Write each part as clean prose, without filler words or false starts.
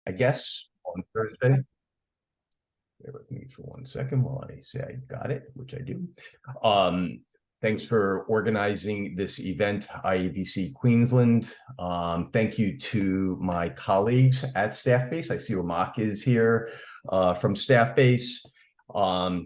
I guess, on Thursday. Bear with me for 1 second while I say I got it, which I do. Thanks for organizing this event, IABC Queensland. Thank you to my colleagues at Staffbase. I see Ramak is here from Staffbase.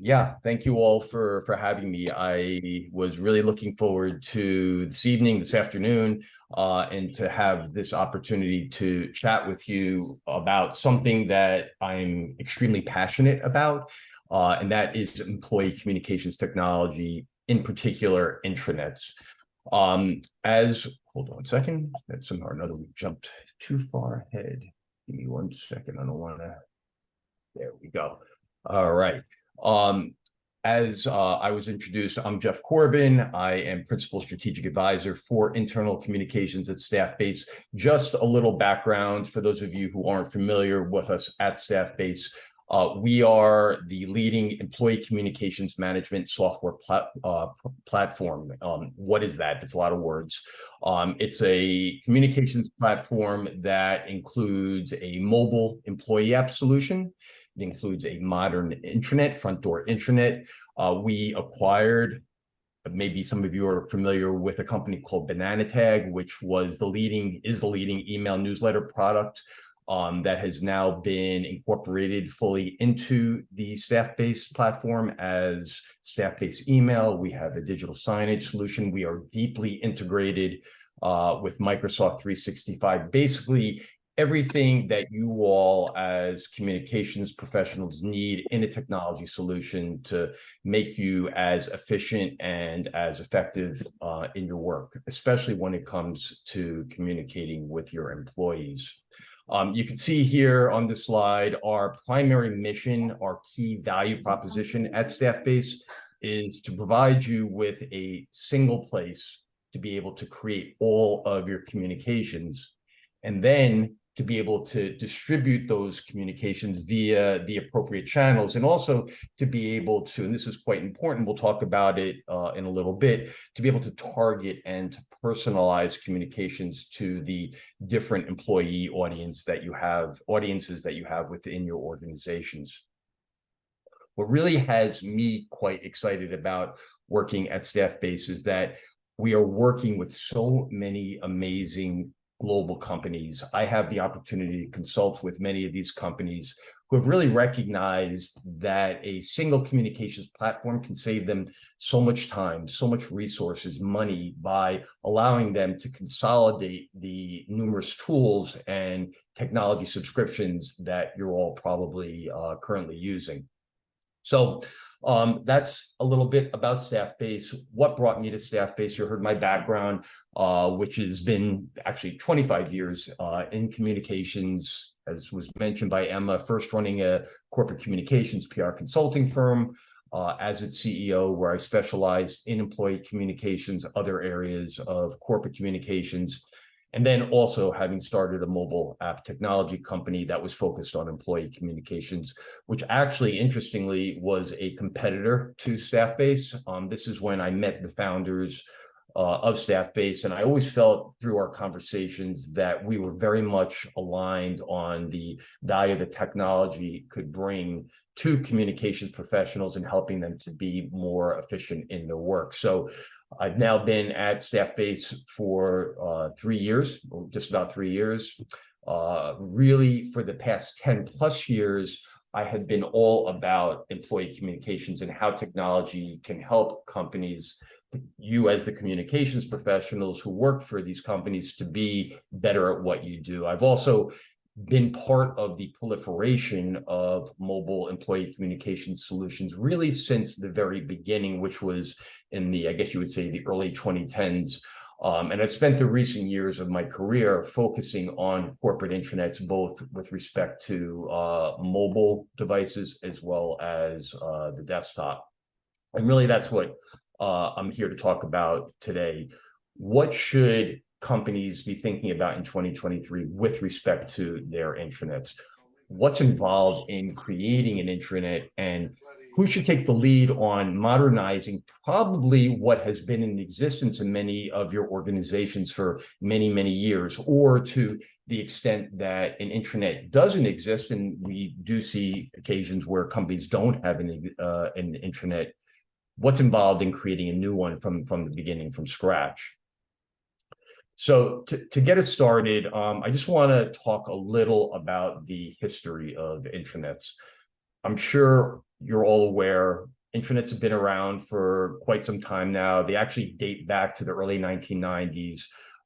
Yeah, thank you all for having me. I was really looking forward to this afternoon, and to have this opportunity to chat with you about something that I'm extremely passionate about, and that is employee communications technology, in particular, intranets. Hold on a second. That somehow or another we jumped too far ahead. Give me 1 second. I don't want to. There we go. All right. As I was introduced, I'm Jeff Corbin. I am Principal Strategic Advisor for Internal Communications at Staffbase. Just a little background for those of you who aren't familiar with us at Staffbase. We are the leading employee communications management software platform. What is that? It's a lot of words. It's a communications platform that includes a mobile employee app solution. It includes a modern intranet, front door intranet. We acquired, maybe some of you are familiar with a company called Banana Tag, which is the leading email newsletter product that has now been incorporated fully into the Staffbase platform as Staffbase Email. We have a digital signage solution. We are deeply integrated with Microsoft 365. Basically, everything that you all as communications professionals need in a technology solution to make you as efficient and as effective in your work, especially when it comes to communicating with your employees. You can see here on this slide, our primary mission, our key value proposition at Staffbase is to provide you with a single place to be able to create all of your communications, and then to be able to distribute those communications via the appropriate channels, and also to be able to, and this is quite important, we'll talk about it in a little bit, to be able to target and to personalize communications to the different employee audiences that you have within your organizations. What really has me quite excited about working at Staffbase is that we are working with so many amazing global companies. I have the opportunity to consult with many of these companies who have really recognized that a single communications platform can save them so much time, so much resources, money, by allowing them to consolidate the numerous tools and technology subscriptions that you're all probably currently using. So that's a little bit about Staffbase. What brought me to Staffbase? You heard my background, which has been actually 25 years in communications, as was mentioned by Emma, first running a corporate communications PR consulting firm as its CEO, where I specialized in employee communications, other areas of corporate communications, and then also having started a mobile app technology company that was focused on employee communications, which actually, interestingly, was a competitor to Staffbase. This is when I met the founders of Staffbase, and I always felt through our conversations that we were very much aligned on the value the technology could bring to communications professionals and helping them to be more efficient in their work. So I've now been at Staffbase for 3 years, or just about 3 years. Really, for the past 10 plus years, I have been all about employee communications and how technology can help companies, you as the communications professionals who work for these companies, to be better at what you do. I've also been part of the proliferation of mobile employee communication solutions really since the very beginning, which was in the, I guess you would say, the early 2010s. And I've spent the recent years of my career focusing on corporate intranets, both with respect to mobile devices as well as the desktop. And really, that's what I'm here to talk about today. What should companies be thinking about in 2023 with respect to their intranets? What's involved in creating an intranet, and who should take the lead on modernizing probably what has been in existence in many of your organizations for many, many years, or to the extent that an intranet doesn't exist, and we do see occasions where companies don't have an intranet. What's involved in creating a new one from the beginning, from scratch? So to get us started, I just want to talk a little about the history of intranets. I'm sure you're all aware intranets have been around for quite some time now. They actually date back to the early 1990s,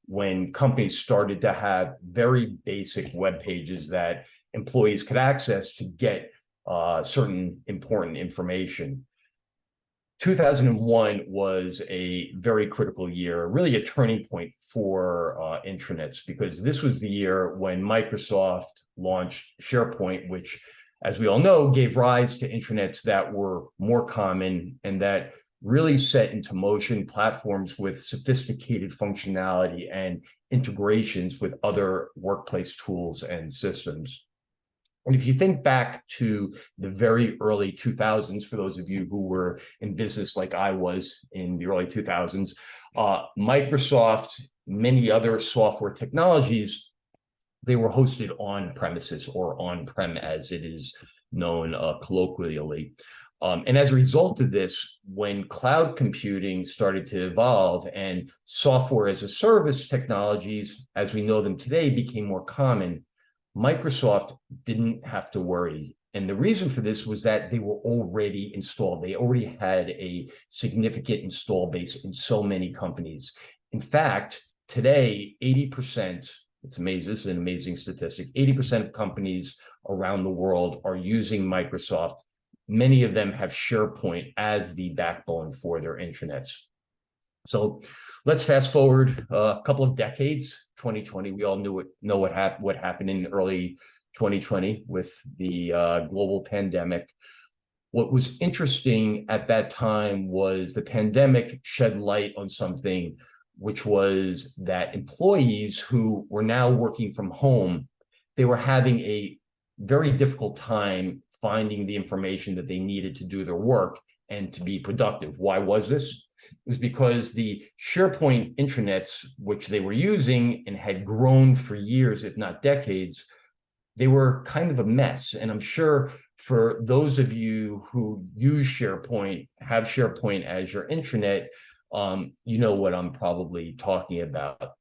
when companies started to have very basic web pages that employees could access to get certain important information. 2001 was a very critical year, really a turning point for intranets, because this was the year when Microsoft launched SharePoint, which, as we all know, gave rise to intranets that were more common and that really set into motion platforms with sophisticated functionality and integrations with other workplace tools and systems. And if you think back to the very early 2000s, for those of you who were in business like I was in the early 2000s, Microsoft, many other software technologies, they were hosted on premises, or on-prem as it is known colloquially. And as a result of this, when cloud computing started to evolve and software as a service technologies, as we know them today, became more common, Microsoft didn't have to worry. And the reason for this was that they were already installed. They already had a significant install base in so many companies. In fact, today, 80%, it's amazing, this is an amazing statistic, 80% of companies around the world are using Microsoft. Many of them have SharePoint as the backbone for their intranets. So let's fast forward a couple of decades. 2020, we all know what happened in early 2020 with the global pandemic. What was interesting at that time was the pandemic shed light on something, which was that employees who were now working from home, they were having a very difficult time finding the information that they needed to do their work and to be productive. Why was this? It was because the SharePoint intranets, which they were using and had grown for years, if not decades, they were kind of a mess. And I'm sure for those of you who use SharePoint, have SharePoint as your intranet, you know what I'm probably talking about.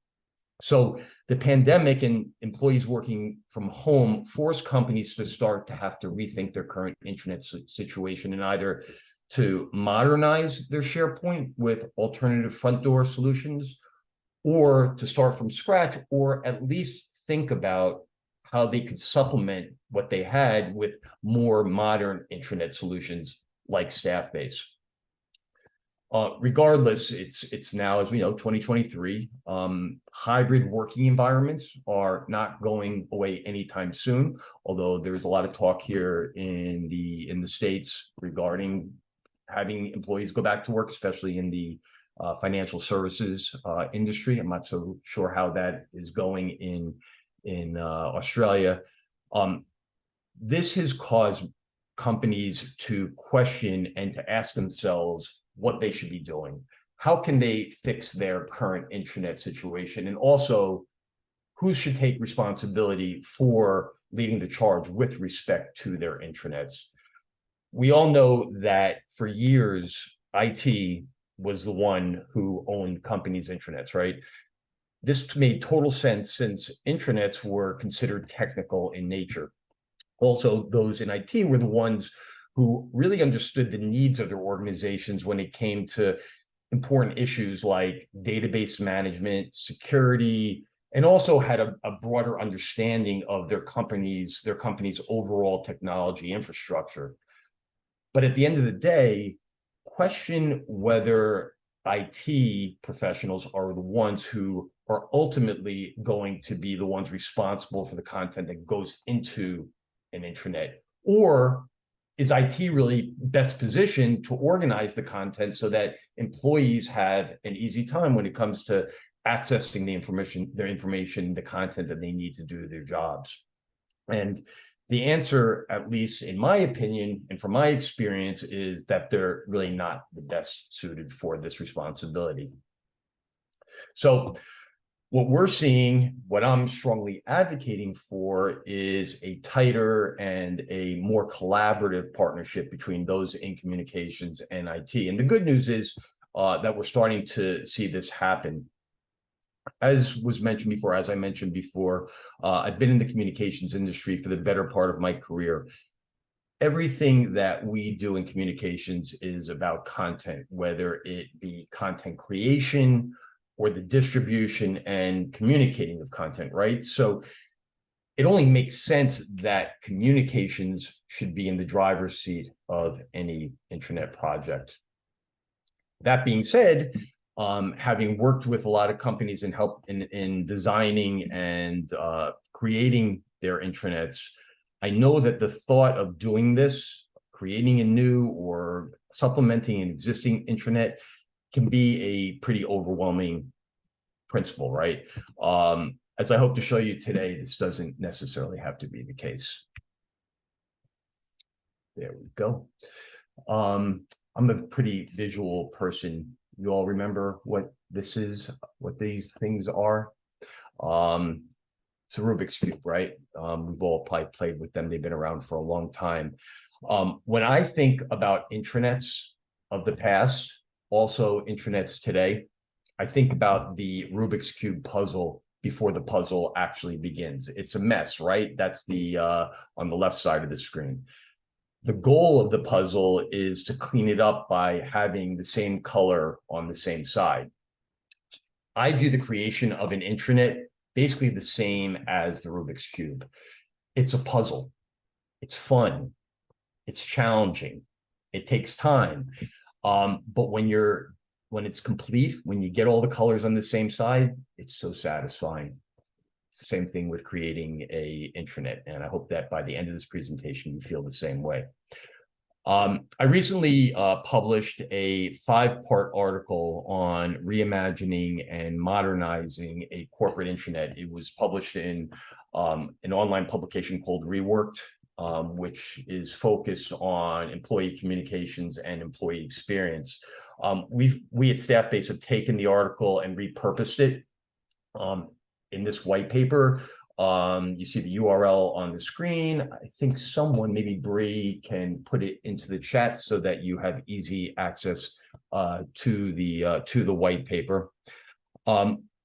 So the pandemic and employees working from home forced companies to start to have to rethink their current intranet situation, and either to modernize their SharePoint with alternative front door solutions, or to start from scratch, or at least think about how they could supplement what they had with more modern intranet solutions like Staffbase. Regardless, it's now, as we know, 2023. Hybrid working environments are not going away anytime soon, although there's a lot of talk here in the States regarding having employees go back to work, especially in the financial services industry. I'm not so sure how that is going in Australia. This has caused companies to question and to ask themselves what they should be doing. How can they fix their current intranet situation? And also, who should take responsibility for leading the charge with respect to their intranets? We all know that for years, IT was the one who owned companies' intranets, right? This made total sense since intranets were considered technical in nature. Also, those in IT were the ones who really understood the needs of their organizations when it came to important issues like database management, security, and also had a broader understanding of their company's overall technology infrastructure. But at the end of the day, question whether IT professionals are the ones who are ultimately going to be the ones responsible for the content that goes into an intranet, or is IT really best positioned to organize the content so that employees have an easy time when it comes to accessing the information, the content that they need to do their jobs? And The answer, at least in my opinion and from my experience, is that they're really not the best suited for this responsibility. So what we're seeing, what I'm strongly advocating for, is a tighter and a more collaborative partnership between those in communications and IT. And the good news is that we're starting to see this happen. As I mentioned before, I've been in the communications industry for the better part of my career. Everything that we do in communications is about content, whether it be content creation or the distribution and communicating of content, right? So it only makes sense that communications should be in the driver's seat of any intranet project. That being said, having worked with a lot of companies and helped in designing and creating their intranets, I know that the thought of doing this, creating a new or supplementing an existing intranet, can be a pretty overwhelming principle, right? As I hope to show you today, this doesn't necessarily have to be the case. There we go. I'm a pretty visual person. You all remember what this is, what these things are? It's a Rubik's Cube, right? We've all probably played with them. They've been around for a long time. When I think about intranets of the past, also intranets today, I think about the Rubik's Cube puzzle before the puzzle actually begins. It's a mess, right? That's the on the left side of the screen. The goal of the puzzle is to clean it up by having the same color on the same side. I view the creation of an intranet basically the same as the Rubik's Cube. It's a puzzle. It's fun. It's challenging. It takes time. But when it's complete, when you get all the colors on the same side, it's so satisfying. It's the same thing with creating a intranet. And I hope that by the end of this presentation, you feel the same way. I recently published a 5-part article on reimagining and modernizing a corporate intranet. It was published in an online publication called Reworked, which is focused on employee communications and employee experience. We at Staffbase have taken the article and repurposed it in this white paper. You see the URL on the screen. I think someone, maybe Bree, can put it into the chat so that you have easy access to the white paper.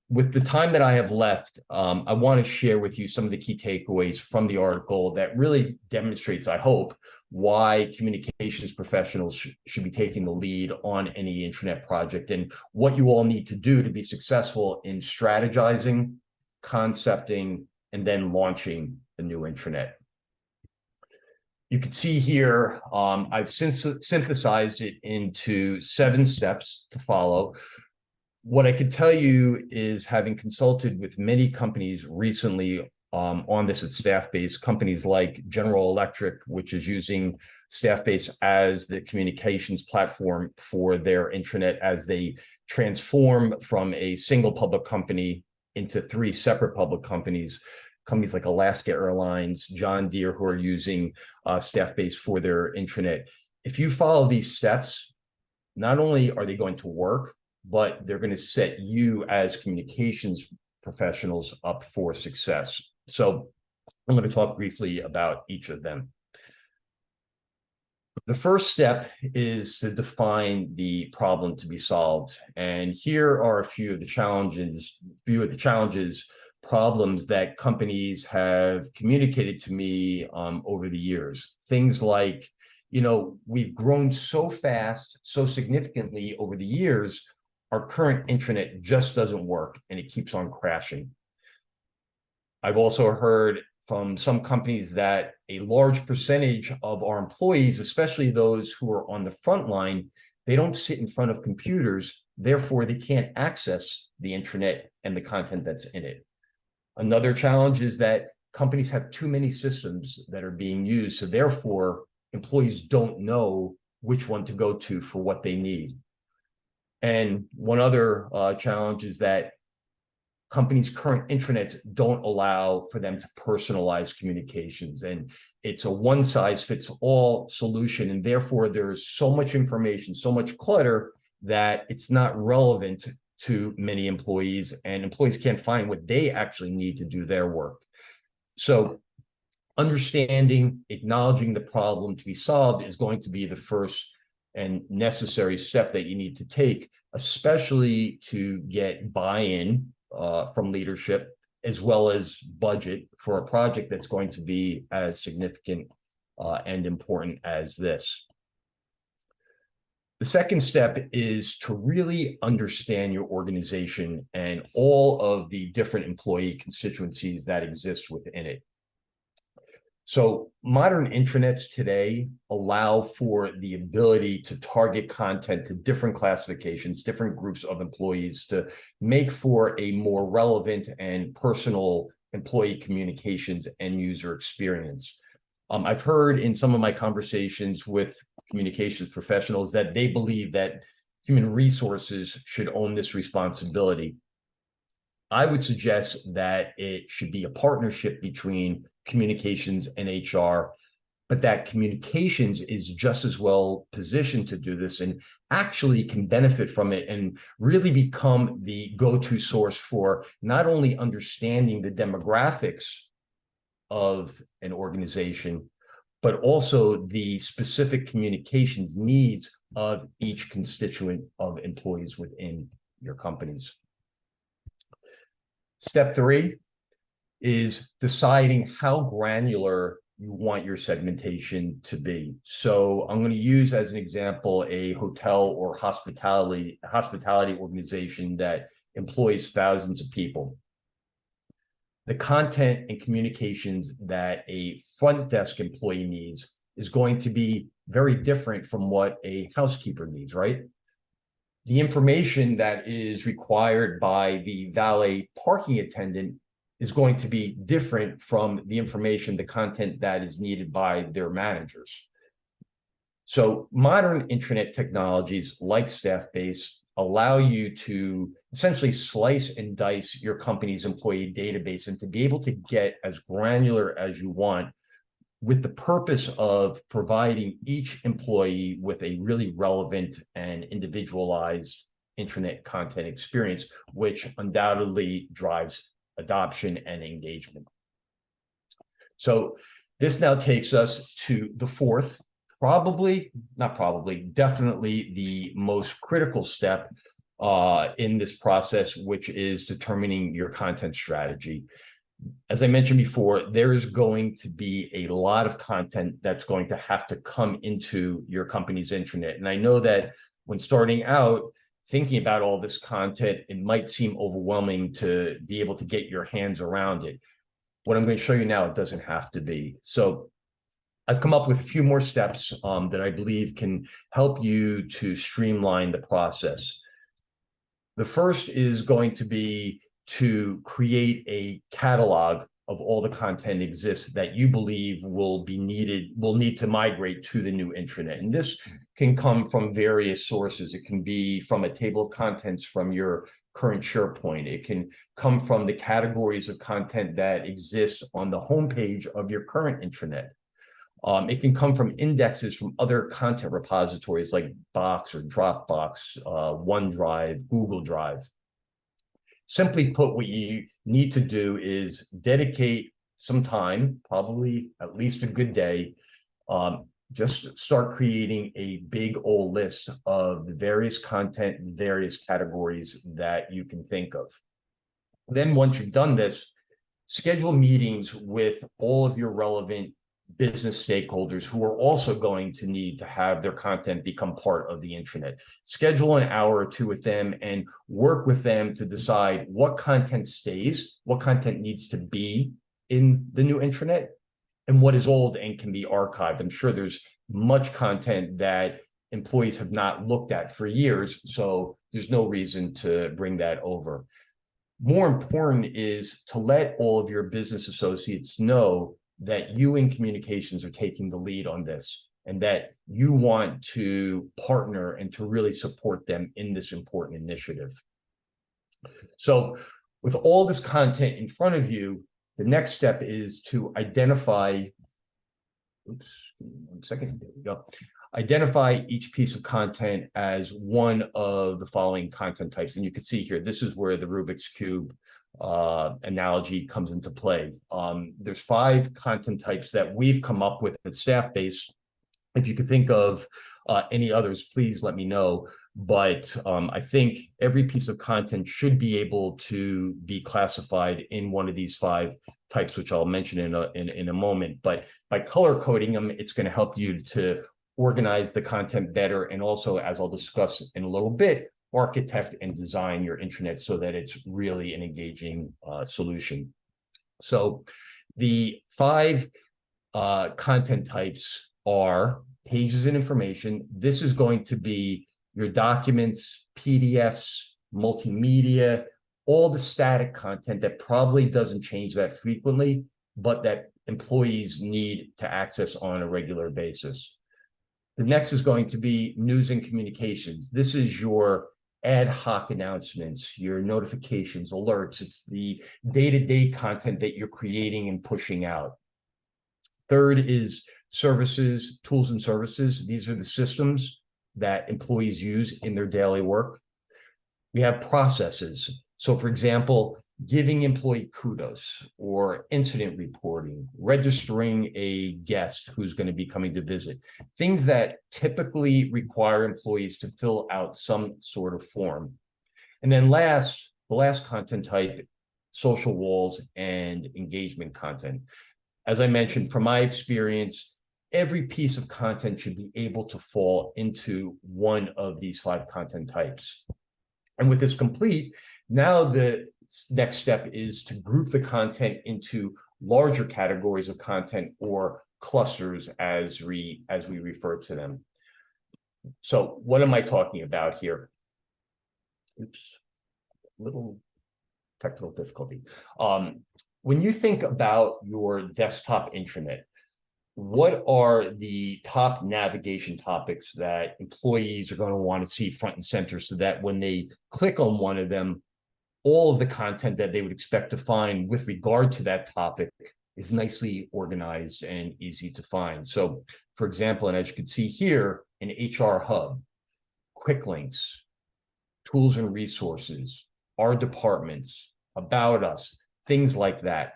With the time that I have left, I want to share with you some of the key takeaways from the article that really demonstrates, I hope, why communications professionals should be taking the lead on any intranet project and what you all need to do to be successful in strategizing, concepting, and then launching the new intranet. You can see here, I've synthesized it into 7 steps to follow. What I can tell you is, having consulted with many companies recently on this at Staffbase, companies like General Electric, which is using Staffbase as the communications platform for their intranet as they transform from a single public company into 3 separate public companies. Companies like Alaska Airlines, John Deere, who are using Staffbase for their intranet. If you follow these steps, not only are they going to work, but they're going to set you as communications professionals up for success. So I'm going to talk briefly about each of them. The first step is to define the problem to be solved. And here are a few of the challenges, problems that companies have communicated to me over the years. Things like, we've grown so fast, so significantly over the years, our current intranet just doesn't work and it keeps on crashing. I've also heard from some companies that a large percentage of our employees, especially those who are on the front line, they don't sit in front of computers, therefore they can't access the intranet and the content that's in it. Another challenge is that companies have too many systems that are being used, so therefore employees don't know which one to go to for what they need. And one other challenge is that companies' current intranets don't allow for them to personalize communications. And it's a one-size-fits-all solution. And therefore, there's so much information, so much clutter that it's not relevant to many employees, and employees can't find what they actually need to do their work. So understanding, acknowledging the problem to be solved is going to be the first and necessary step that you need to take, especially to get buy-in from leadership, as well as budget for a project that's going to be as significant and important as this. The second step is to really understand your organization and all of the different employee constituencies that exist within it. So modern intranets today allow for the ability to target content to different classifications, different groups of employees, to make for a more relevant and personal employee communications and user experience. I've heard in some of my conversations with communications professionals that they believe that human resources should own this responsibility. I would suggest that it should be a partnership between communications and HR, but that communications is just as well positioned to do this and actually can benefit from it and really become the go-to source for not only understanding the demographics of an organization, but also the specific communications needs of each constituent of employees within your companies. Step 3 is deciding how granular you want your segmentation to be. So I'm going to use as an example a hotel or hospitality organization that employs thousands of people. The content and communications that a front desk employee needs is going to be very different from what a housekeeper needs, right? The information that is required by the valet parking attendant is going to be different from the information, the content that is needed by their managers. So modern intranet technologies like Staffbase allow you to essentially slice and dice your company's employee database and to be able to get as granular as you want, with the purpose of providing each employee with a really relevant and individualized intranet content experience, which undoubtedly drives adoption and engagement. So this now takes us to the fourth, definitely the most critical step in this process, which is determining your content strategy. As I mentioned before, there is going to be a lot of content that's going to have to come into your company's intranet. And I know that when starting out, thinking about all this content, it might seem overwhelming to be able to get your hands around it. What I'm going to show you now, it doesn't have to be. So I've come up with a few more steps that I believe can help you to streamline the process. The first is going to be to create a catalog of all the content exists that you believe will need to migrate to the new intranet. And this can come from various sources. It can be from a table of contents from your current SharePoint. It can come from the categories of content that exist on the homepage of your current intranet. It can come from indexes from other content repositories like Box or Dropbox, OneDrive, Google Drive. Simply put, what you need to do is dedicate some time, probably at least a good day, just start creating a big old list of the various content, various categories that you can think of. Then once you've done this, schedule meetings with all of your relevant business stakeholders who are also going to need to have their content become part of the intranet. Schedule an hour or two with them and work with them to decide what content stays, what content needs to be in the new intranet, and what is old and can be archived. I'm sure there's much content that employees have not looked at for years, so there's no reason to bring that over. More important is to let all of your business associates know that you in communications are taking the lead on this and that you want to partner and to really support them in this important initiative. So With all this content in front of you, the next step is to identify, oops, 1 second, there we go. Identify each piece of content as one of the following content types. And you can see here, this is where the Rubik's Cube analogy comes into play. There's 5 content types that we've come up with at Staffbase. If you could think of any others, please let me know. But I think every piece of content should be able to be classified in one of these 5 types, which I'll mention in a moment. But by color coding them, it's going to help you to organize the content better, and also, as I'll discuss in a little bit, architect and design your intranet so that it's really an engaging solution. So the 5 content types are pages and information. This is going to be your documents, PDFs, multimedia, all the static content that probably doesn't change that frequently, but that employees need to access on a regular basis. The next is going to be news and communications. This is your ad hoc announcements, your notifications, alerts. It's the day-to-day content that you're creating and pushing out. Third is services, tools and services. These are the systems that employees use in their daily work. We have processes. So for example, giving employee kudos or incident reporting, registering a guest who's going to be coming to visit, things that typically require employees to fill out some sort of form. And then the last content type, social walls and engagement content. As I mentioned, from my experience, every piece of content should be able to fall into one of these 5 content types. And with this complete, now the next step is to group the content into larger categories of content, or clusters as we refer to them. So what am I talking about here? Oops, little technical difficulty. When you think about your desktop intranet, what are the top navigation topics that employees are going to want to see front and center, so that when they click on one of them, all of the content that they would expect to find with regard to that topic is nicely organized and easy to find? So, for example, and as you can see here, an HR hub, quick links, tools and resources, our departments, about us, things like that.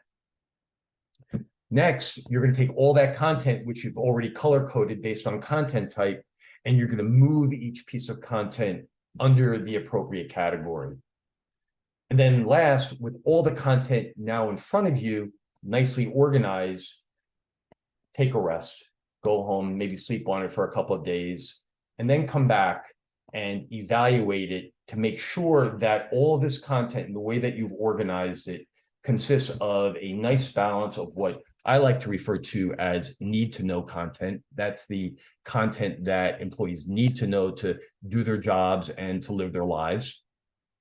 Next, you're going to take all that content, which you've already color coded based on content type, and you're going to move each piece of content under the appropriate category. And then last, with all the content now in front of you, nicely organized, take a rest, go home, maybe sleep on it for a couple of days, and then come back and evaluate it to make sure that all of this content and the way that you've organized it consists of a nice balance of what I like to refer to as need-to-know content. That's the content that employees need to know to do their jobs and to live their lives.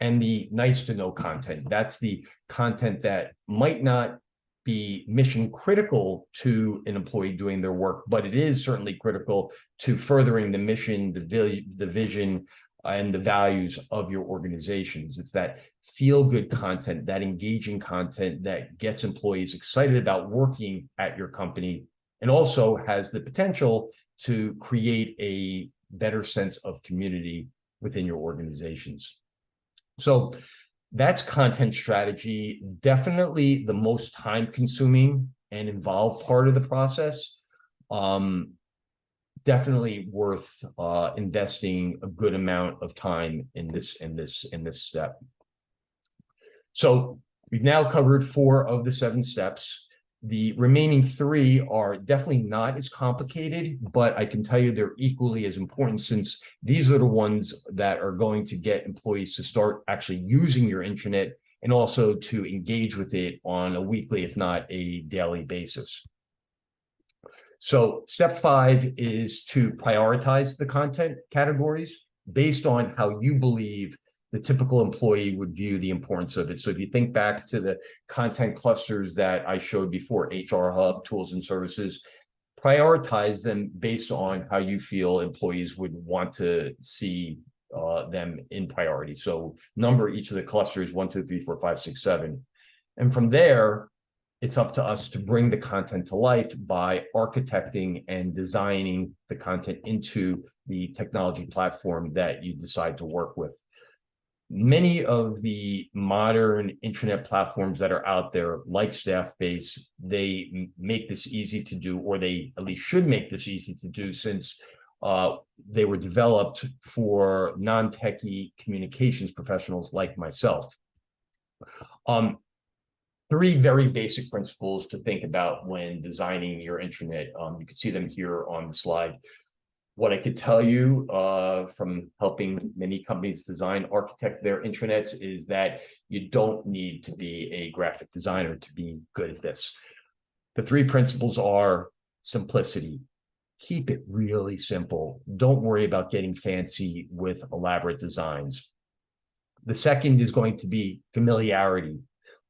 And the nice-to-know content, that's the content that might not be mission critical to an employee doing their work, but it is certainly critical to furthering the mission, the vision, and the values of your organizations. It's that feel-good content, that engaging content that gets employees excited about working at your company, and also has the potential to create a better sense of community within your organizations. So that's content strategy, definitely the most time-consuming and involved part of the process. Definitely worth investing a good amount of time in this step. So we've now covered 4 of the 7 steps. The remaining 3 are definitely not as complicated, but I can tell you they're equally as important, since these are the ones that are going to get employees to start actually using your intranet and also to engage with it on a weekly, if not a daily basis. So step 5 is to prioritize the content categories based on how you believe the typical employee would view the importance of it. So if you think back to the content clusters that I showed before, HR hub, tools and services, prioritize them based on how you feel employees would want to see them in priority. So number each of the clusters 1, 2, 3, 4, 5, 6, 7. And from there, it's up to us to bring the content to life by architecting and designing the content into the technology platform that you decide to work with. Many of the modern intranet platforms that are out there, like Staffbase, they make this easy to do, or they at least should make this easy to do, since they were developed for non-techie communications professionals like myself. Three very basic principles to think about when designing your intranet. You can see them here on the slide. What I could tell you from helping many companies design, architect their intranets, is that you don't need to be a graphic designer to be good at this. The three principles are simplicity. Keep it really simple. Don't worry about getting fancy with elaborate designs. The second is going to be familiarity.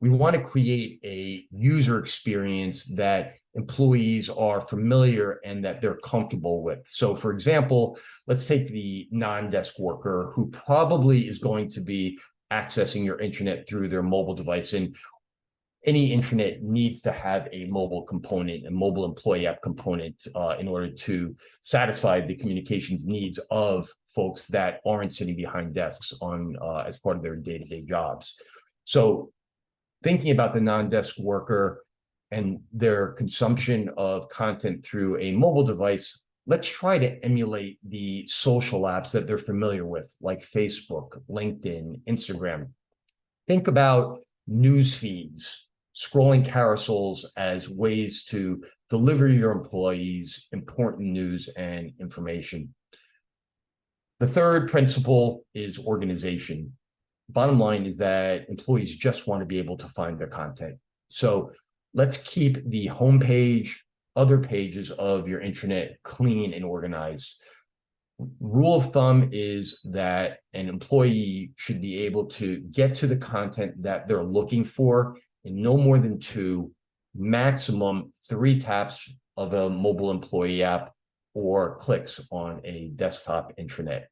We want to create a user experience that employees are familiar and that they're comfortable with. So for example, let's take the non-desk worker who probably is going to be accessing your intranet through their mobile device. And any intranet needs to have a mobile component, a mobile employee app component, in order to satisfy the communications needs of folks that aren't sitting behind desks on as part of their day-to-day jobs. So thinking about the non-desk worker and their consumption of content through a mobile device, let's try to emulate the social apps that they're familiar with, like Facebook, LinkedIn, Instagram. Think about news feeds, scrolling carousels as ways to deliver your employees important news and information. The third principle is organization. Bottom line is that employees just want to be able to find their content. So let's keep the homepage, other pages of your intranet clean and organized. Rule of thumb is that an employee should be able to get to the content that they're looking for in no more than 2, maximum 3 taps of a mobile employee app or clicks on a desktop intranet.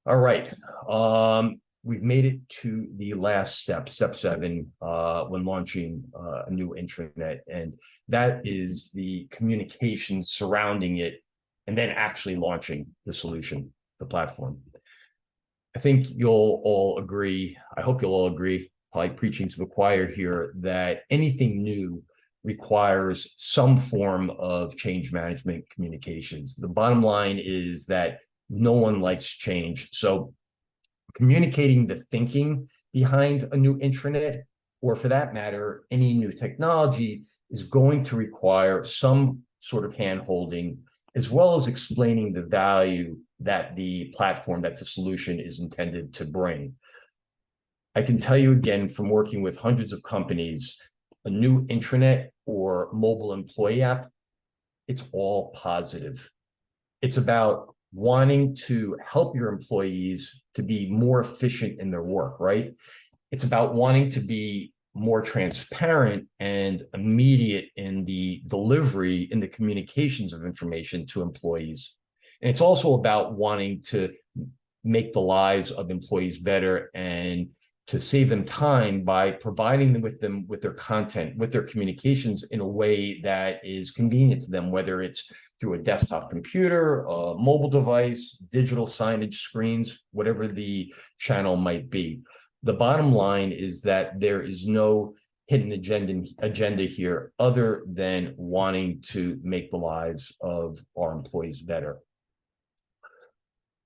All right, we've made it to the last step, step 7, when launching a new intranet, and that is the communication surrounding it, and then actually launching the solution, the platform. I think you'll all agree, I hope you'll all agree, probably preaching to the choir here, that anything new requires some form of change management communications. The bottom line is that no one likes change. So communicating the thinking behind a new intranet, or for that matter, any new technology, is going to require some sort of hand-holding, as well as explaining the value that the platform, that the solution is intended to bring. I can tell you again, from working with hundreds of companies, a new intranet or mobile employee app, it's all positive. It's about wanting to help your employees to be more efficient in their work, right? It's about wanting to be more transparent and immediate in the delivery, in the communications of information to employees. And it's also about wanting to make the lives of employees better and to save them time by providing them with their content, with their communications in a way that is convenient to them, whether it's through a desktop computer, a mobile device, digital signage screens, whatever the channel might be. The bottom line is that there is no hidden agenda here other than wanting to make the lives of our employees better.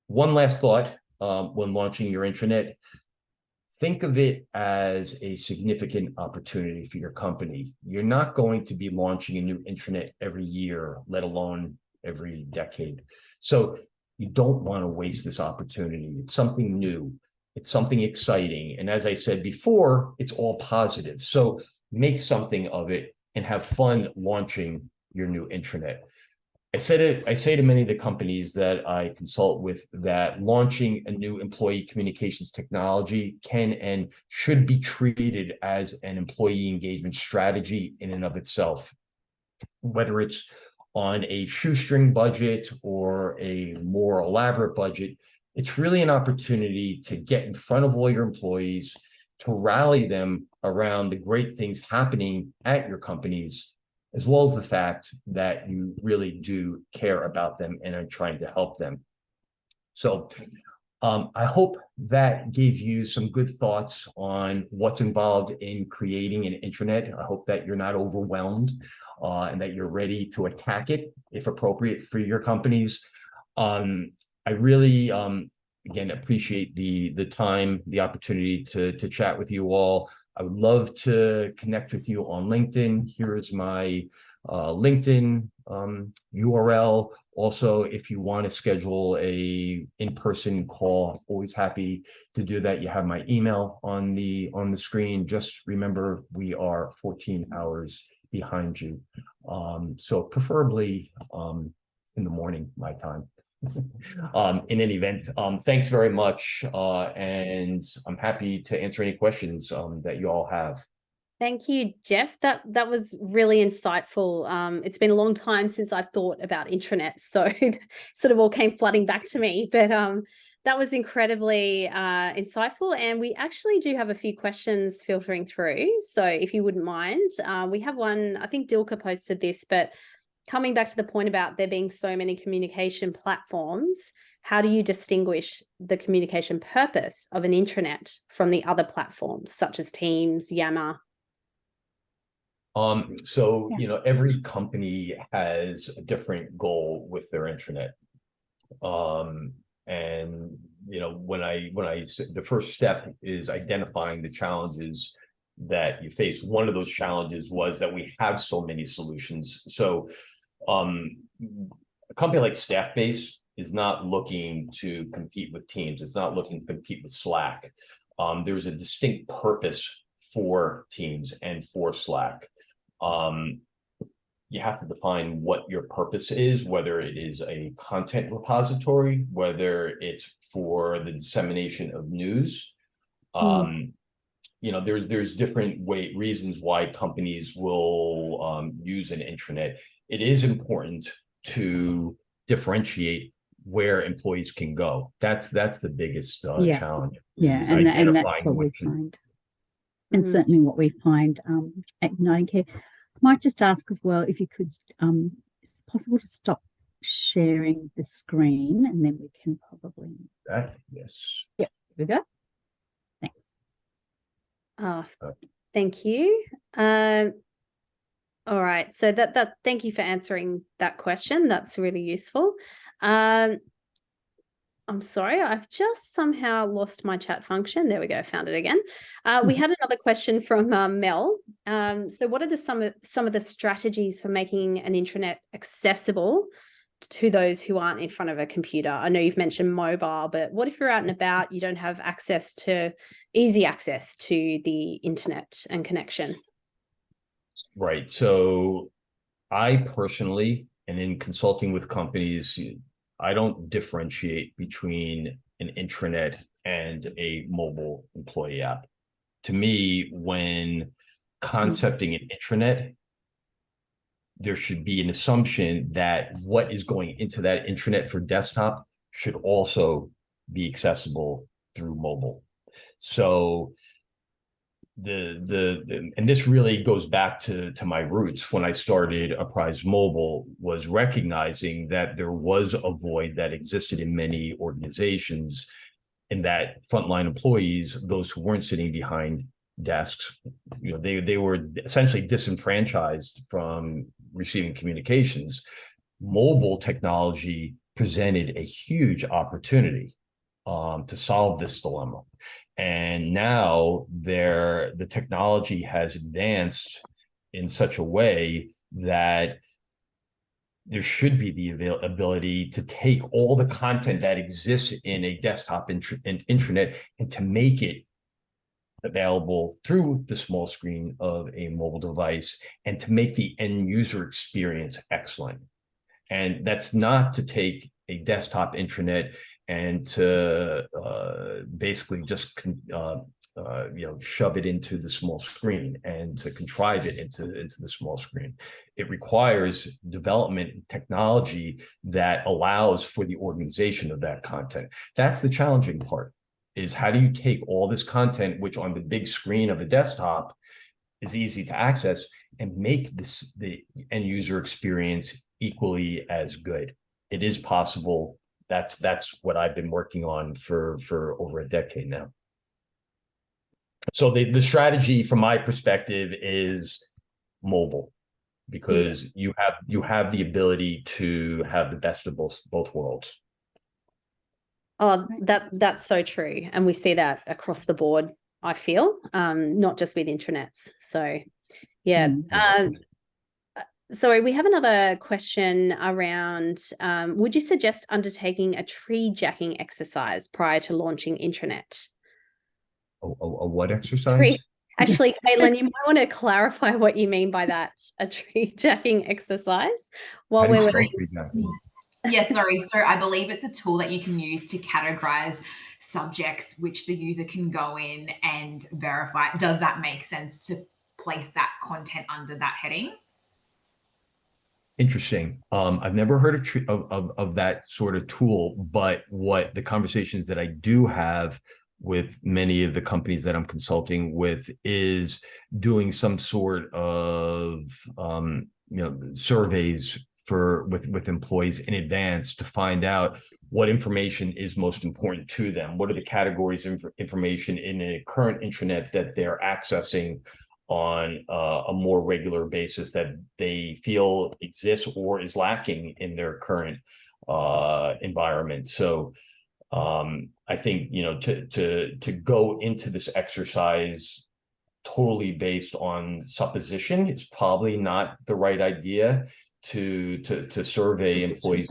One last thought when launching your intranet. Think of it as a significant opportunity for your company. You're not going to be launching a new intranet every year, let alone every decade. So you don't want to waste this opportunity. It's something new. It's something exciting. And as I said before, it's all positive. So make something of it and have fun launching your new intranet. I say to many of the companies that I consult with that launching a new employee communications technology can and should be treated as an employee engagement strategy in and of itself. Whether it's on a shoestring budget or a more elaborate budget. It's really an opportunity to get in front of all your employees, to rally them around the great things happening at your companies, as well as the fact that you really do care about them and are trying to help them. So I hope that gave you some good thoughts on what's involved in creating an intranet. I hope that you're not overwhelmed and that you're ready to attack it if appropriate for your companies. I really, again, appreciate the time, the opportunity to chat with you all. I would love to connect with you on LinkedIn. Here is my LinkedIn URL. Also, if you want to schedule a in-person call, always happy to do that. You have my email on the screen. Just remember, we are 14 hours behind you. So preferably in the morning, my time. In any event, thanks very much. And I'm happy to answer any questions that you all have. Thank you, Jeff. That was really insightful. It's been a long time since I've thought about intranet, so sort of all came flooding back to me. But that was incredibly insightful. And we actually do have a few questions filtering through. So if you wouldn't mind, we have one, I think Dilka posted this, but coming back to the point about there being so many communication platforms, how do you distinguish the communication purpose of an intranet from the other platforms, such as Teams, Yammer? So, you know, every company has a different goal with their intranet. And, you know, when I the first step is identifying the challenges that you face. One of those challenges was that we have so many solutions. So, a company like Staffbase is not looking to compete with Teams. It's not looking to compete with Slack. There's a distinct purpose for Teams and for Slack. You have to define what your purpose is, whether it is a content repository, whether it's for the dissemination of news. You know, there's different reasons why companies will use an intranet. It is important to differentiate where employees can go. That's the biggest challenge. Yeah, and that's what we find. And certainly what we find at United Care. I might just ask as well if you could, it's possible to stop sharing the screen and then we can probably. Yes. Yep, here we go. Thanks. Thank you. All right, so thank you for answering that question. That's really useful. I'm sorry, I've just somehow lost my chat function. There we go, found it again. We had another question from Mel. So what are some of the strategies for making an intranet accessible to those who aren't in front of a computer? I know you've mentioned mobile, but what if you're out and about, you don't have easy access to the internet and connection? Right. So I personally, and in consulting with companies, I don't differentiate between an intranet and a mobile employee app. To me, when concepting an intranet, there should be an assumption that what is going into that intranet for desktop should also be accessible through mobile. So and this really goes back to my roots when I started Apprise Mobile, was recognizing that there was a void that existed in many organizations, and that frontline employees, those who weren't sitting behind desks, you know, they were essentially disenfranchised from receiving communications. Mobile technology presented a huge opportunity to solve this dilemma. And now the technology has advanced in such a way that there should be the ability to take all the content that exists in a desktop intranet and to make it available through the small screen of a mobile device, and to make the end user experience excellent. And that's not to take a desktop intranet and to basically just shove it into the small screen and to contrive it into the small screen. It requires development and technology that allows for the organization of that content. That's the challenging part, is how do you take all this content, which on the big screen of a desktop is easy to access, and make the end user experience equally as good. It is possible. That's what I've been working on for over a decade now. So the strategy from my perspective is mobile, because you have the ability to have the best of both worlds. Oh, that's so true. And we see that across the board, I feel, not just with intranets. So yeah. Sorry, we have another question around, would you suggest undertaking a tree jacking exercise prior to launching intranet? A what exercise? Actually, Caitlin, you might want to clarify what you mean by that, a tree jacking exercise while we're Yeah, sorry. So I believe it's a tool that you can use to categorize subjects which the user can go in and verify. Does that make sense to place that content under that heading? Interesting. I've never heard of that sort of tool, but what the conversations that I do have with many of the companies that I'm consulting with is doing some sort of surveys with employees in advance to find out what information is most important to them. What are the categories of information in a current intranet that they're accessing on a more regular basis that they feel exists or is lacking in their current environment. So I think, to go into this exercise totally based on supposition, it's probably not the right idea. To survey employees is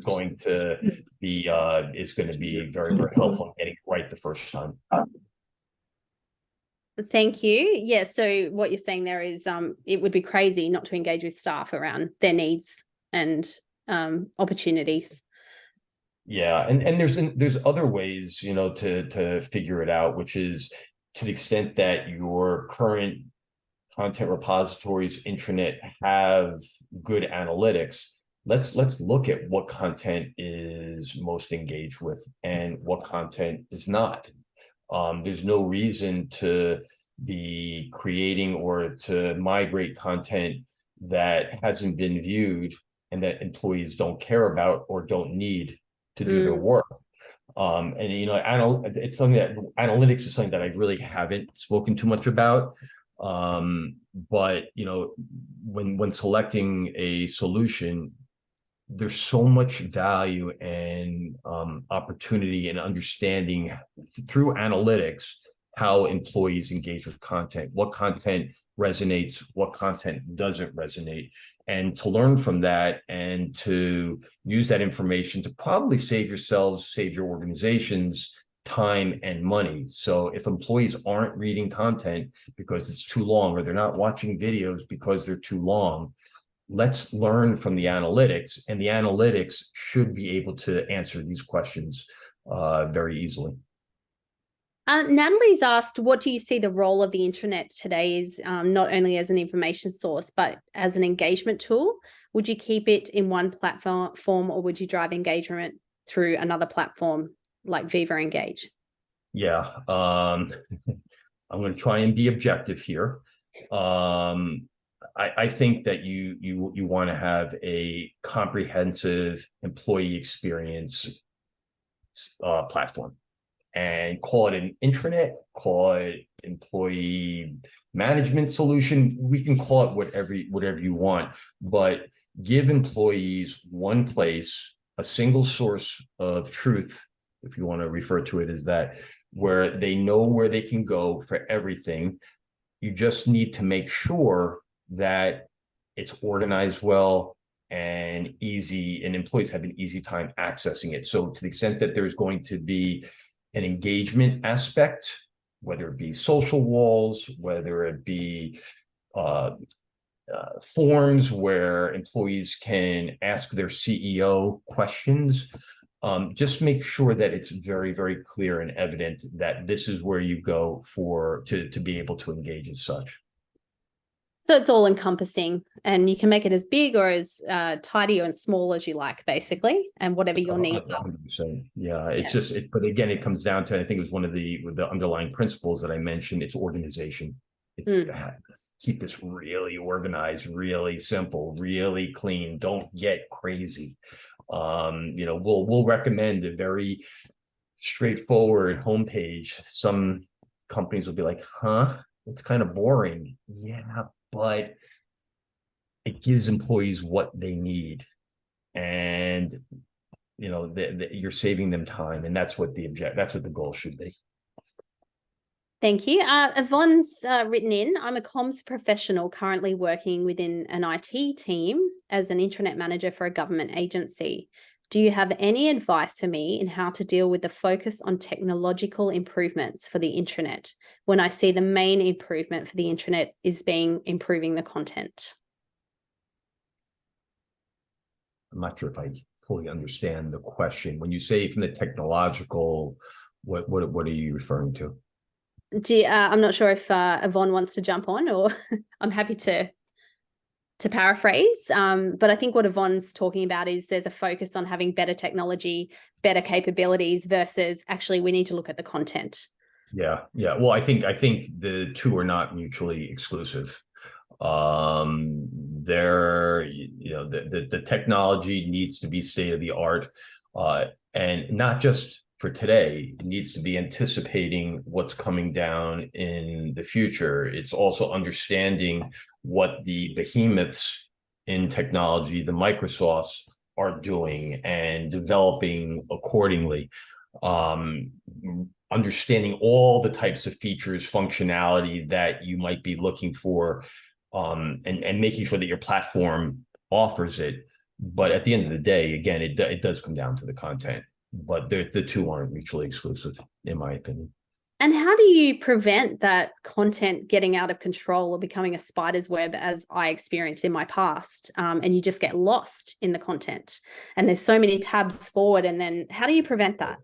going to be very, very helpful in getting it right the first time. Thank you. Yeah. So what you're saying there is, it would be crazy not to engage with staff around their needs and opportunities. Yeah, and there's other ways, to figure it out, which is to the extent that your current content repositories intranet have good analytics. Let's look at what content is most engaged with and what content is not. There's no reason to be creating or to migrate content that hasn't been viewed and that employees don't care about or don't need to do their work. It's something that analytics is something that I really haven't spoken too much about. But when selecting a solution, there's so much value and opportunity and understanding through analytics how employees engage with content, what content resonates, what content doesn't resonate, and to learn from that and to use that information to probably save your organizations time and money. So if employees aren't reading content because it's too long, or they're not watching videos because they're too long, let's learn from the analytics, and the analytics should be able to answer these questions very easily. Natalie's asked, what do you see the role of the intranet today is, not only as an information source, but as an engagement tool? Would you keep it in one platform, or would you drive engagement through another platform like Viva Engage? Yeah, I'm going to try and be objective here. I think that you want to have a comprehensive employee experience platform, and call it an intranet, call it employee management solution. We can call it whatever you want, but give employees one place, a single source of truth, if you want to refer to it as that, where they know where they can go for everything. You just need to make sure that it's organized well and easy, and employees have an easy time accessing it. So to the extent that there's going to be an engagement aspect, whether it be social walls, whether it be forms where employees can ask their CEO questions, just make sure that it's very, very clear and evident that this is where you go to be able to engage as such. So it's all encompassing, and you can make it as big or as tidy or as small as you like, basically, and whatever your needs are. 100%. Yeah, it's just but again, it comes down to, I think it was one of the underlying principles that I mentioned. It's organization. Let's keep this really organized, really simple, really clean. Don't get crazy. We'll recommend a very straightforward homepage. Some companies will be like, huh, it's kind of boring. Yeah, but it gives employees what they need, and you're saving them time, and that's what the goal should be. Thank you. Yvonne's written in, I'm a comms professional currently working within an IT team as an intranet manager for a government agency. Do you have any advice for me in how to deal with the focus on technological improvements for the intranet when I see the main improvement for the intranet is improving the content? I'm not sure if I fully understand the question. When you say from the technological, what are you referring to? I'm not sure if Yvonne wants to jump on, or I'm happy to paraphrase. But I think what Yvonne's talking about is there's a focus on having better technology, better capabilities versus actually we need to look at the content. Yeah. Well, I think the two are not mutually exclusive. The technology needs to be state of the art, and not just for today. It needs to be anticipating what's coming down in the future. It's also understanding what the behemoths in technology, the Microsofts, are doing and developing accordingly. Understanding all the types of features, functionality that you might be looking for, and making sure that your platform offers it. But at the end of the day, again, it does come down to the content. But the two aren't mutually exclusive, in my opinion. And how do you prevent that content getting out of control or becoming a spider's web, as I experienced in my past, and you just get lost in the content and there's so many tabs forward, and then how do you prevent that?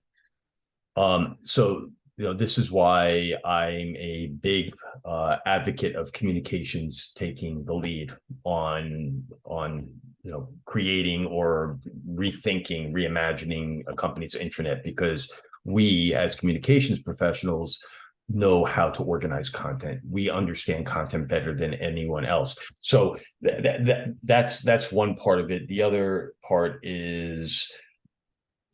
So this is why I'm a big advocate of communications taking the lead on creating or rethinking, reimagining a company's intranet, because we as communications professionals know how to organize content. We understand content better than anyone else. So that's one part of it. The other part is,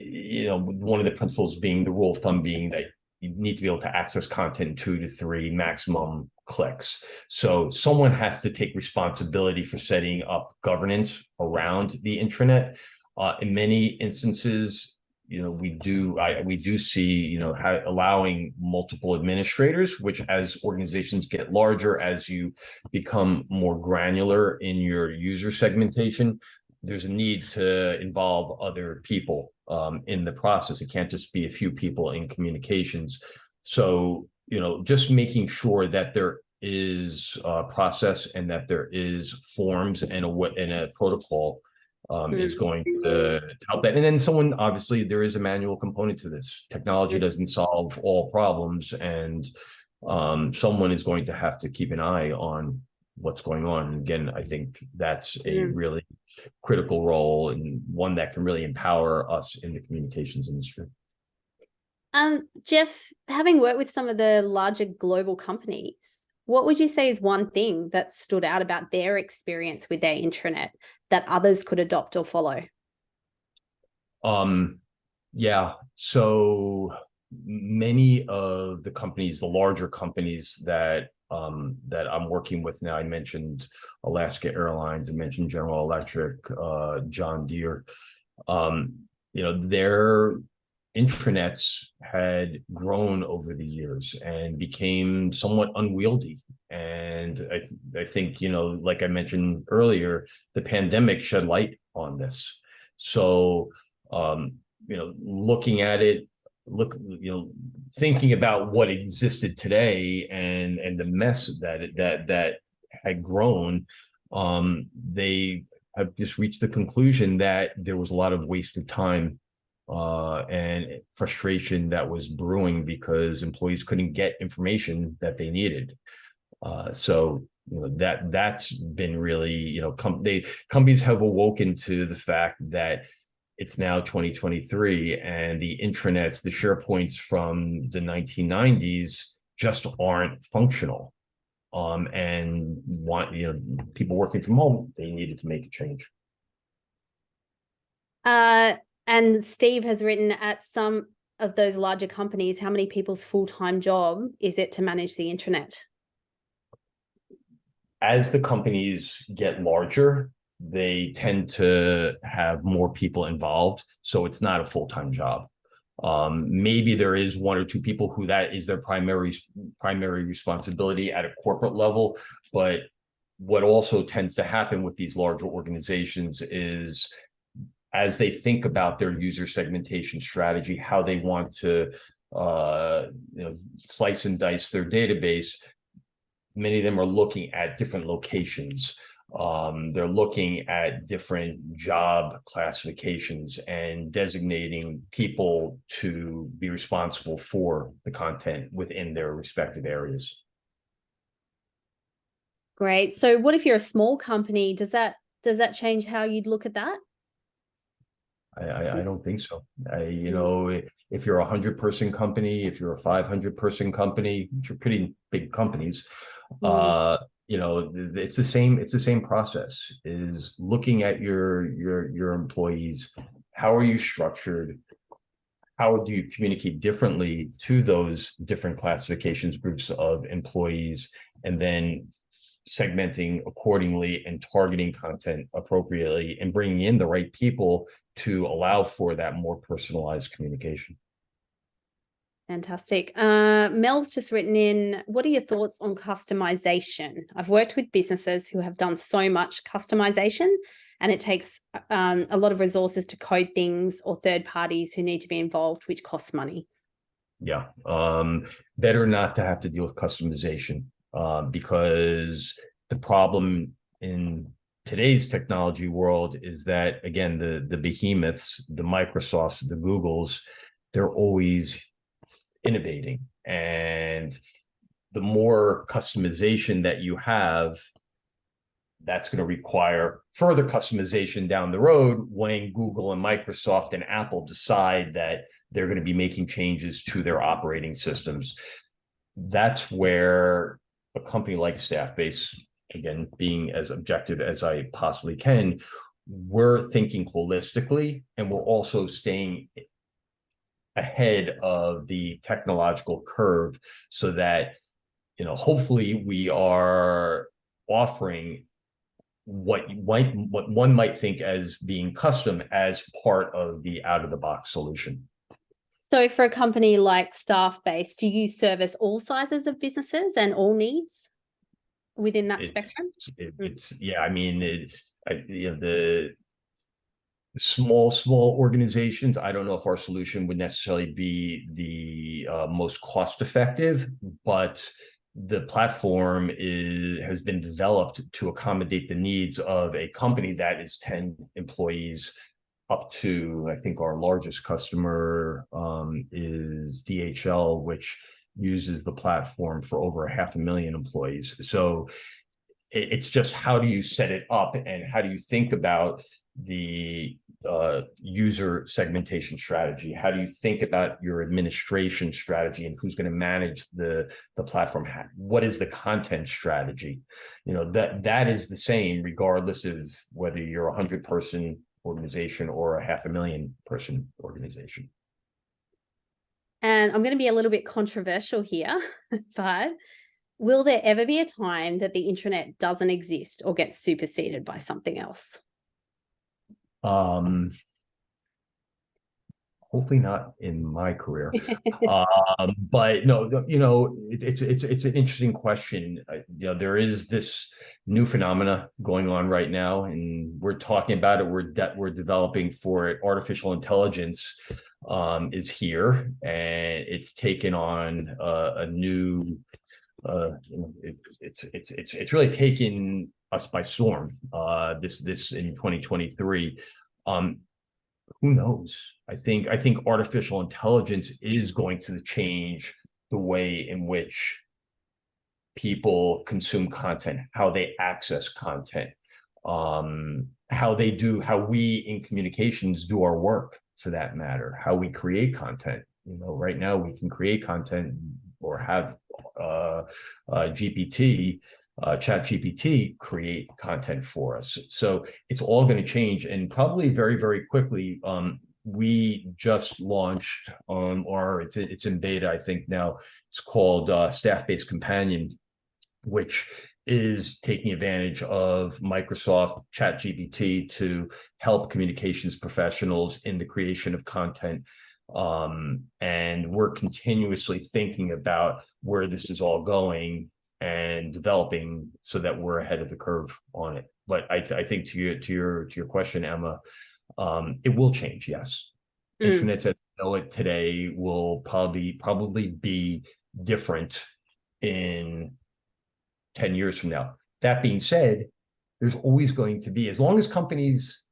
one of the principles being, the rule of thumb being that you need to be able to access content in 2 to 3 maximum clicks. So someone has to take responsibility for setting up governance around the intranet. In many instances, we do see, allowing multiple administrators, which as organizations get larger, as you become more granular in your user segmentation, there's a need to involve other people in the process. It can't just be a few people in communications. So, just making sure that there is a process and that there is forms and a protocol is going to help that. And then obviously there is a manual component to this. Technology doesn't solve all problems, and someone is going to have to keep an eye on what's going on. And again, I think that's a really critical role, and one that can really empower us in the communications industry. Jeff, having worked with some of the larger global companies, what would you say is one thing that stood out about their experience with their intranet that others could adopt or follow? Yeah, so many of the companies, the larger companies that I'm working with now, I mentioned Alaska Airlines, I mentioned General Electric, John Deere, their intranets had grown over the years and became somewhat unwieldy. And I think, like I mentioned earlier, the pandemic shed light on this. So, looking at it, thinking about what existed today and the mess that had grown, they have just reached the conclusion that there was a lot of wasted time and frustration that was brewing because employees couldn't get information that they needed. So that's been really, companies have awoken to the fact that it's now 2023 and the intranets, the SharePoints from the 1990s just aren't functional. And people working from home, they needed to make a change. And Steve has written, at some of those larger companies, how many people's full-time job is it to manage the intranet? As the companies get larger, they tend to have more people involved. So it's not a full-time job. Maybe there is one or two people who that is their primary responsibility at a corporate level. But what also tends to happen with these larger organizations is, as they think about their user segmentation strategy, how they want to slice and dice their database, many of them are looking at different locations. They're looking at different job classifications and designating people to be responsible for the content within their respective areas. Great. So what if you're a small company? Does that change how you'd look at that? I don't think so. If you're a 100-person company, if you're a 500-person company, which are pretty big companies, it's the same process, is looking at your employees. How are you structured? How do you communicate differently to those different classifications, groups of employees, and then segmenting accordingly and targeting content appropriately and bringing in the right people to allow for that more personalized communication. Fantastic. Mel's just written in, what are your thoughts on customization? I've worked with businesses who have done so much customization, and it takes a lot of resources to code things, or third parties who need to be involved, which costs money. Yeah. Better not to have to deal with customization, because the problem in today's technology world is that, again, the behemoths, the Microsofts, the Googles, they're always innovating. And the more customization that you have, that's going to require further customization down the road when Google and Microsoft and Apple decide that they're going to be making changes to their operating systems. That's where a company like Staffbase, again, being as objective as I possibly can, we're thinking holistically, and we're also staying ahead of the technological curve, so that hopefully we are offering what one might think as being custom as part of the out-of-the-box solution. So for a company like Staffbase, do you service all sizes of businesses and all needs within that spectrum? The small organizations, I don't know if our solution would necessarily be the most cost effective, but the platform has been developed to accommodate the needs of a company that is 10 employees up to, I think our largest customer is DHL, which uses the platform for over 500,000 employees. So it's just, how do you set it up, and how do you think about the user segmentation strategy? How do you think about your administration strategy, and who's going to manage the platform? What is the content strategy? That is the same regardless of whether you're a 100-person organization or a 500,000-person organization. And I'm going to be a little bit controversial here, but will there ever be a time that the intranet doesn't exist or gets superseded by something else? Hopefully not in my career. But no, it's an interesting question. There is this new phenomena going on right now, and we're talking about it. We're developing for it. Artificial intelligence is here, and it's taken on a new. It's really taken us by storm. This in 2023. who knows? I think artificial intelligence is going to change the way in which people consume content, how they access content, how we in communications do our work, for that matter, how we create content. You know, right now we can create content or have chat GPT create content for us. So it's all going to change, and probably very, very quickly. We just launched or it's in beta, I think now. It's called Staffbase Companion, which is taking advantage of Microsoft ChatGPT to help communications professionals in the creation of content. And we're continuously thinking about where this is all going and developing so that we're ahead of the curve on it. But I think to your question, Emma, it will change. Yes, Intranet as we know it today will probably be different in 10 years from now. That being said, there's always going to be, as long as companies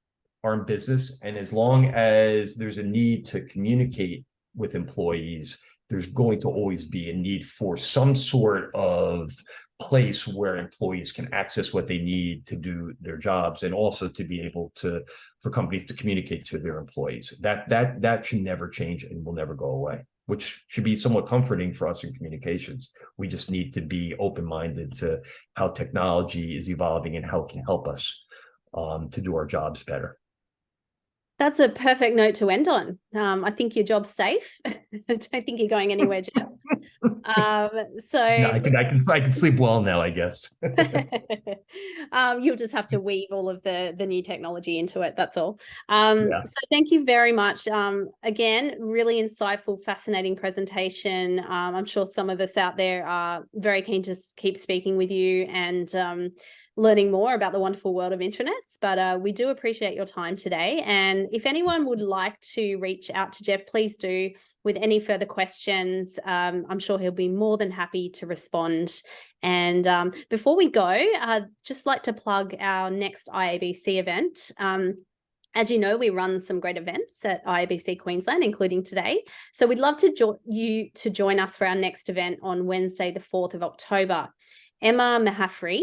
are in business and as long as there's a need to communicate with employees, there's going to always be a need for some sort of place where employees can access what they need to do their jobs, and also to be able for companies to communicate to their employees. That should never change and will never go away, which should be somewhat comforting for us in communications. We just need to be open-minded to how technology is evolving and how it can help us to do our jobs better. That's a perfect note to end on. I think your job's safe. I don't think you're going anywhere, Jeff. So no, I can sleep well now, I guess. You'll just have to weave all of the new technology into it. That's all. So thank you very much. Again, really insightful, fascinating presentation. I'm sure some of us out there are very keen to keep speaking with you and learning more about the wonderful world of intranets, but we do appreciate your time today. And if anyone would like to reach out to Jeff, please do with any further questions. I'm sure he'll be more than happy to respond. And before we go, I'd just like to plug our next IABC event. As you know, we run some great events at IABC Queensland, including today. So we'd love to you to join us for our next event on Wednesday, the 4th of October. Emma Mahafri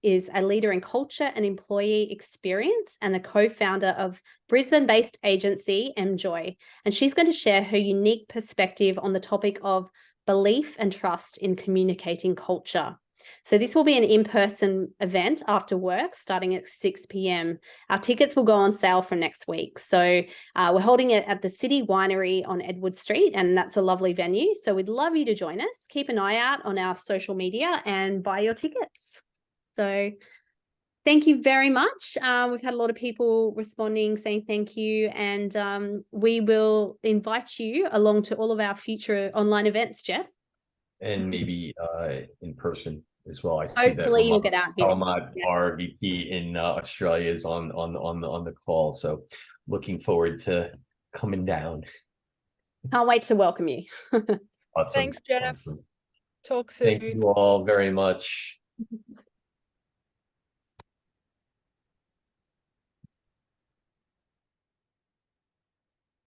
is a leader in culture and employee experience and the co-founder of Brisbane-based agency MJoy. And she's going to share her unique perspective on the topic of belief and trust in communicating culture. So this will be an in-person event after work starting at 6 p.m. Our tickets will go on sale from next week. So we're holding it at the City Winery on Edward Street, and that's a lovely venue. So we'd love you to join us. Keep an eye out on our social media and buy your tickets. So thank you very much. We've had a lot of people responding, saying thank you, and we will invite you along to all of our future online events, Jeff. And maybe in person as well. I see Hopefully that you'll get out here. our VP in Australia is on the call. So looking forward to coming down. Can't wait to welcome you. Awesome. Thanks, Jeff. Awesome. Talk soon. Thank you all very much.